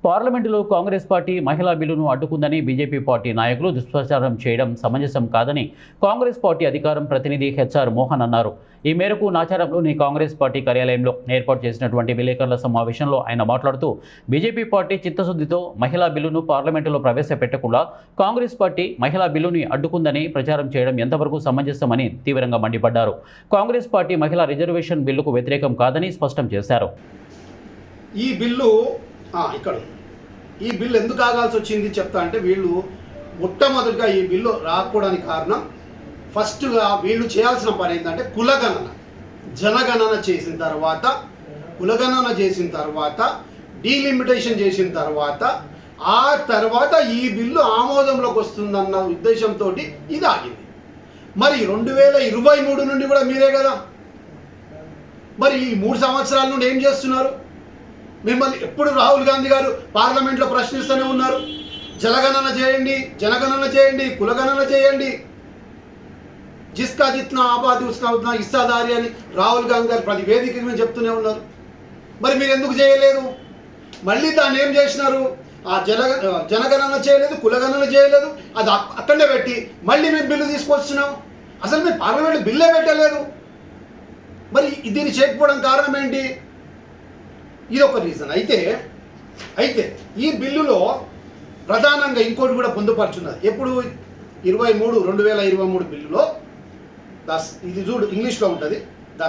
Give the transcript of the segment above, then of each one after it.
పార్లమెంటులో కాంగ్రెస్ పార్టీ మహిళా బిల్లును అడ్డుకుందని బీజేపీ పార్టీ నాయకులు దుష్ప్రచారం చేయడం సమంజసం కాదని కాంగ్రెస్ పార్టీ అధికారం ప్రతినిధి హెచ్ఆర్ మోహన్ అన్నారు. ఈ మేరకు నాచారంలోని కాంగ్రెస్ పార్టీ కార్యాలయంలో ఏర్పాటు చేసినటువంటి విలేకరుల సమావేశంలో ఆయన మాట్లాడుతూ బీజేపీ పార్టీ చిత్తశుద్ధితో మహిళా బిల్లును పార్లమెంటులో ప్రవేశపెట్టకుండా కాంగ్రెస్ పార్టీ మహిళా బిల్లుని అడ్డుకుందని ప్రచారం చేయడం ఎంతవరకు సమంజసమని తీవ్రంగా మండిపడ్డారు. కాంగ్రెస్ పార్టీ మహిళా రిజర్వేషన్ బిల్లుకు వ్యతిరేకం కాదని స్పష్టం చేశారు. ఈ బిల్లు ఎందుకు ఆగాల్సి వచ్చింది చెప్తా అంటే, వీళ్ళు మొట్టమొదటిగా ఈ బిల్లు రాకపోవడానికి కారణం, ఫస్ట్గా వీళ్ళు చేయాల్సిన పని ఏంటంటే జనగణన చేసిన తర్వాత డీలిమిటేషన్ చేసిన తర్వాత ఈ బిల్లు ఆమోదంలోకి వస్తుందన్న ఉద్దేశంతో ఇది ఆగింది. మరి 2023 నుండి కూడా మీరే కదా, మరి ఈ 3 సంవత్సరాల నుండి ఏం చేస్తున్నారు? మిమ్మల్ని ఎప్పుడు రాహుల్ గాంధీ గారు పార్లమెంట్లో ప్రశ్నిస్తూనే ఉన్నారు. జనగణన చేయండి, కులగణన చేయండి, జిస్కా జిత్నా ఆబాది ఉస్కా ఉత్నా హిస్సాదారి అని రాహుల్ గాంధీ గారు ప్రతి వేదిక మీద చెప్తూనే ఉన్నారు. మరి మీరు ఎందుకు చేయలేదు? మళ్ళీ దాన్ని ఏం చేసినారు? ఆ జనగణన చేయలేదు, కులగణన చేయలేదు, అది అక్కడే పెట్టి మళ్ళీ మేము బిల్లు తీసుకొస్తున్నాం. అసలు మీరు పార్లమెంట్లో బిల్లే పెట్టలేదు. మరి దీన్ని చేయకపోవడం కారణం ఏంటి? ఇది ఒక రీజన్. అయితే ఈ బిల్లులో ప్రధానంగా ఇంకోటి కూడా పొందుపరుచున్నది. ఎప్పుడు 2023 బిల్లులో ఇది చూడు, ఇంగ్లీష్లో ఉంటుంది. The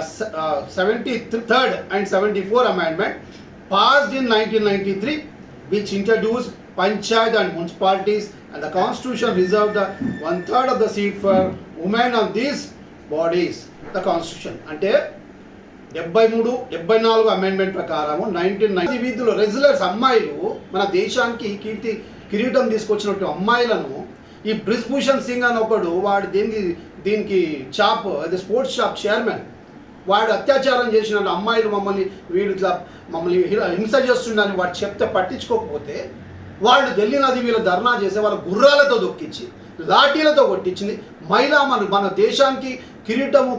73rd and 74th amendment passed in 1993 which introduced panchayat and municipalities, and the constitution reserved the 1/3 of the seat for women on these bodies. The constitution అంటే 73-74 అమెండ్మెంట్ ప్రకారం 1990 వీధిలో రెగ్యులర్స్ అమ్మాయిలు, మన దేశానికి కిరీటం తీసుకొచ్చినట్టు అమ్మాయిలను ఈ బ్రిజ్భూషణ్ సింగ్ అని ఒకడు, వాడు దీనికి షాప్, అది స్పోర్ట్స్ షాప్ చైర్మన్, వాడు అత్యాచారం చేసిన అమ్మాయిలు మమ్మల్ని హింస చేస్తుండని వాడు చెప్తే పట్టించుకోకపోతే వాళ్ళు ఢిల్లీ నది వీళ్ళ ధర్నా చేసే వాళ్ళ గుర్రాలతో దొక్కించి లాఠీలతో కొట్టించింది. మన దేశానికి కిరీటము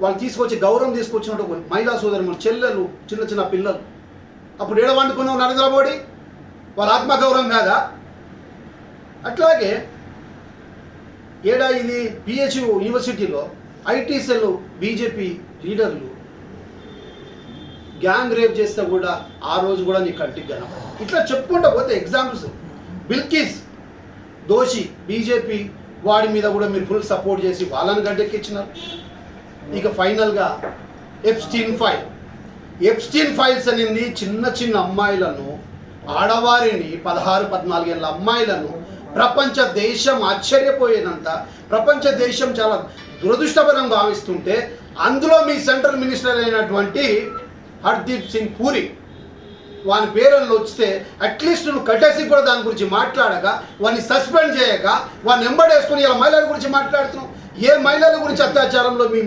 వాళ్ళు తీసుకొచ్చి గౌరవం తీసుకొచ్చినట్టు మహిళా సోదరులు, చెల్లెలు, చిన్న పిల్లలు. అప్పుడు ఏడవండుకున్నావు నరేంద్ర మోడీ? వాళ్ళ ఆత్మగౌరవం కాదా? అట్లాగే ఇది పిహెచ్యు యూనివర్సిటీలో ఐటీ సెల్ బీజేపీ లీడర్లు గ్యాంగ్ రేప్ చేస్తే కూడా ఆ రోజు కూడా నీ కంటికి కనపడదు. ఇట్లా చెప్పుకుంటూ పోతే ఎగ్జాంపుల్స్. బిల్కిస్ దోషి, బీజేపీ వాడి మీద కూడా మీరు ఫుల్ సపోర్ట్ చేసి వాళ్ళని గడ్డెక్కించినారు. ఇక ఫైనల్గా ఎప్స్టీన్ ఫైల్స్ అనేది చిన్న అమ్మాయిలను, ఆడవారిని, 16-14 ఏళ్ళ అమ్మాయిలను ప్రపంచ దేశం ఆశ్చర్యపోయేదంత, ప్రపంచ దేశం చాలా దురదృష్టకరం భావిస్తుంటే, అందులో మీ సెంట్రల్ మినిస్టర్ అయినటువంటి హర్దీప్ సింగ్ పూరి వాని పేరులో వస్తే అట్లీస్ట్ నువ్వు కట్టేసి కూడా దాని గురించి మాట్లాడక, వాడిని సస్పెండ్ చేయక, వాడిని ఎంబడేసుకుని ఇలా మహిళల గురించి మాట్లాడుతున్నావు. ఏ మహిళల గురించి అత్యాచారంలో మీ